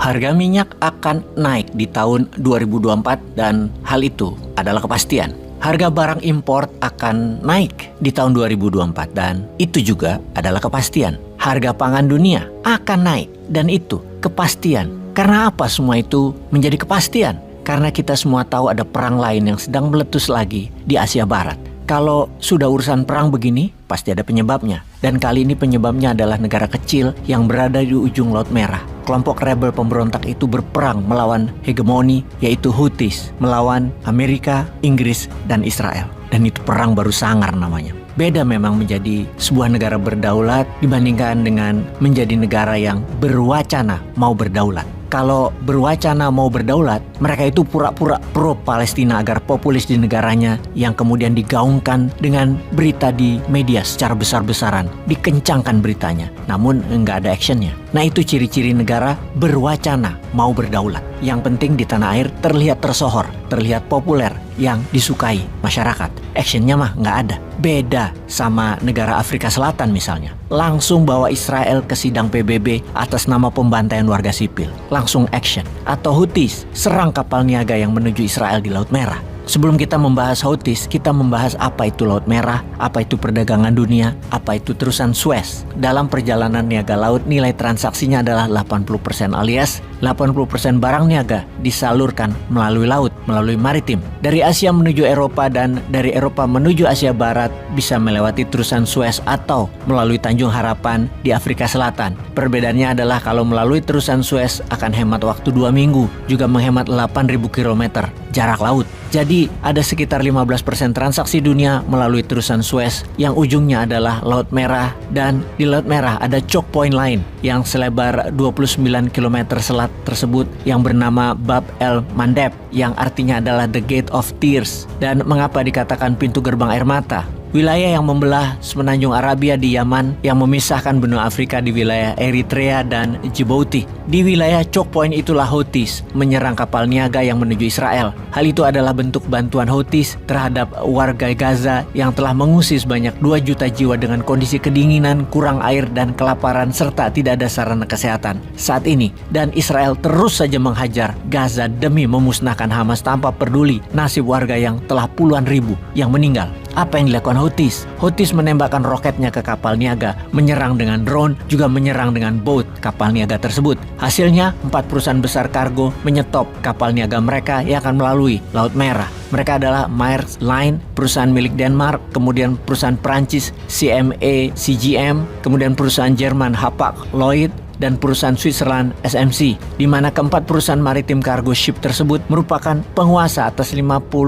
Harga minyak akan naik di tahun 2024 dan hal itu adalah kepastian. Harga barang impor akan naik di tahun 2024 dan itu juga adalah kepastian. Harga pangan dunia akan naik dan itu kepastian. Karena apa semua itu menjadi kepastian? Karena kita semua tahu ada perang lain yang sedang meletus lagi di Asia Barat. Kalau sudah urusan perang begini, pasti ada penyebabnya. Dan kali ini penyebabnya adalah negara kecil yang berada di ujung Laut Merah. Kelompok rebel pemberontak itu berperang melawan hegemoni, yaitu Houthis, melawan Amerika, Inggris, dan Israel. Dan itu perang baru sangar namanya. Beda memang menjadi sebuah negara berdaulat dibandingkan dengan menjadi negara yang berwacana mau berdaulat. Kalau berwacana mau berdaulat, mereka itu pura-pura pro-Palestina agar populis di negaranya yang kemudian digaungkan dengan berita di media secara besar-besaran. Dikencangkan beritanya, namun nggak ada actionnya. Nah itu ciri-ciri negara berwacana mau berdaulat. Yang penting di tanah air terlihat tersohor, terlihat populer, yang disukai masyarakat. Actionnya mah nggak ada. Beda sama negara Afrika Selatan misalnya. Langsung bawa Israel ke sidang PBB atas nama pembantaian warga sipil. Langsung action. Atau Houthis, serang kapal niaga yang menuju Israel di Laut Merah. Sebelum kita membahas Houthis, kita membahas apa itu Laut Merah, apa itu perdagangan dunia, apa itu terusan Suez. Dalam perjalanan niaga laut, nilai transaksinya adalah 80% alias 80% barang niaga disalurkan melalui laut, melalui maritim. Dari Asia menuju Eropa dan dari Eropa menuju Asia Barat bisa melewati terusan Suez atau melalui Tanjung Harapan di Afrika Selatan. Perbedaannya adalah kalau melalui terusan Suez akan hemat waktu 2 minggu, juga menghemat 8.000 km jarak laut. Jadi ada sekitar 15% transaksi dunia melalui terusan Suez yang ujungnya adalah Laut Merah, dan di Laut Merah ada choke point lain yang selebar 29 km selat tersebut yang bernama Bab el Mandeb yang artinya adalah The Gate of Tears. Dan mengapa dikatakan pintu gerbang air mata? Wilayah yang membelah semenanjung Arabia di Yaman yang memisahkan benua Afrika di wilayah Eritrea dan Djibouti. Di wilayah choke point itulah Houthis menyerang kapal niaga yang menuju Israel. Hal itu adalah bentuk bantuan Houthis terhadap warga Gaza yang telah mengungsi sebanyak 2 juta jiwa dengan kondisi kedinginan, kurang air, dan kelaparan serta tidak ada sarana kesehatan saat ini. Dan Israel terus saja menghajar Gaza demi memusnahkan Hamas tanpa peduli nasib warga yang telah puluhan ribu yang meninggal. Apa yang dilakukan Houthis? Houthis menembakkan roketnya ke kapal niaga, menyerang dengan drone, juga menyerang dengan boat kapal niaga tersebut. Hasilnya, 4 perusahaan besar kargo menyetop kapal niaga mereka yang akan melalui Laut Merah. Mereka adalah Maersk Line, perusahaan milik Denmark, kemudian perusahaan Prancis CMA CGM, kemudian perusahaan Jerman Hapag-Lloyd, dan perusahaan Switzerland SMC, di mana keempat perusahaan maritim kargo ship tersebut merupakan penguasa atas 50%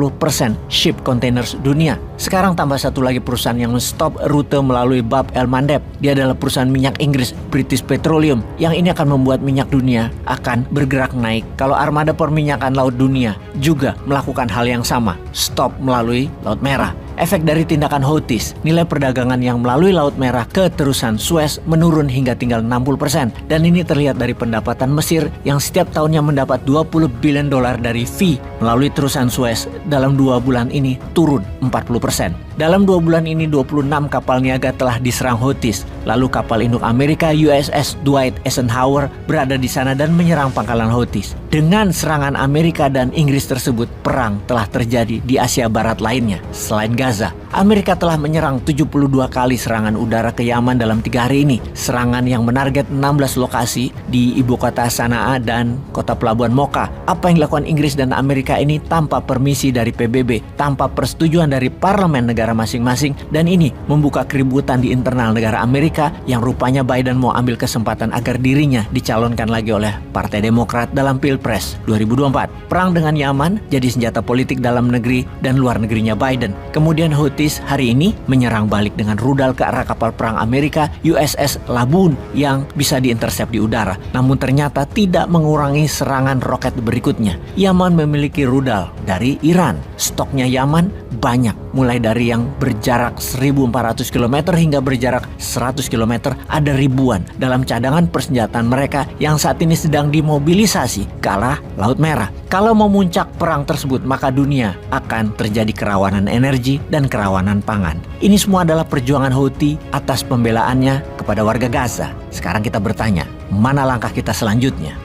ship containers dunia. Sekarang tambah satu lagi perusahaan yang menstop rute melalui Bab el Mandeb. Dia adalah perusahaan minyak Inggris, British Petroleum, yang ini akan membuat minyak dunia akan bergerak naik. Kalau armada perminyakan laut dunia juga melakukan hal yang sama, stop melalui Laut Merah. Efek dari tindakan Houthis, nilai perdagangan yang melalui Laut Merah ke terusan Suez menurun hingga tinggal 60%. Dan ini terlihat dari pendapatan Mesir yang setiap tahunnya mendapat $20 billion dari fee melalui terusan Suez. Dalam 2 bulan ini turun 40%. Dalam 2 bulan ini 26 kapal niaga telah diserang Houthis. Lalu kapal induk Amerika USS Dwight Eisenhower berada di sana dan menyerang pangkalan Houthis. Dengan serangan Amerika dan Inggris tersebut, perang telah terjadi di Asia Barat lainnya selain Gaza. Amerika telah menyerang 72 kali serangan udara ke Yaman dalam 3 hari ini. Serangan yang menarget 16 lokasi di ibu kota Sanaa dan kota pelabuhan Mocha. Apa yang dilakukan Inggris dan Amerika ini tanpa permisi dari PBB, tanpa persetujuan dari parlemen negara masing-masing, dan ini membuka keributan di internal negara Amerika yang rupanya Biden mau ambil kesempatan agar dirinya dicalonkan lagi oleh Partai Demokrat dalam Pilpres 2024. Perang dengan Yaman jadi senjata politik dalam negeri dan luar negerinya Biden. Kemudian Houthis hari ini menyerang balik dengan rudal ke arah kapal perang Amerika USS Laboon yang bisa diintersep di udara. Namun ternyata tidak mengurangi serangan roket berikutnya. Yaman memiliki rudal dari Iran. Stoknya Yaman banyak, mulai dari yang berjarak 1.400 km hingga berjarak 100 km, ada ribuan dalam cadangan persenjataan mereka yang saat ini sedang dimobilisasi ke arah Laut Merah. Kalau memuncak perang tersebut, maka dunia akan terjadi kerawanan energi dan kerawanan pangan. Ini semua adalah perjuangan Houthi atas pembelaannya kepada warga Gaza. Sekarang kita bertanya, mana langkah kita selanjutnya?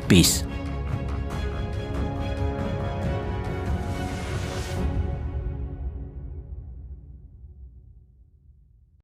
Peace.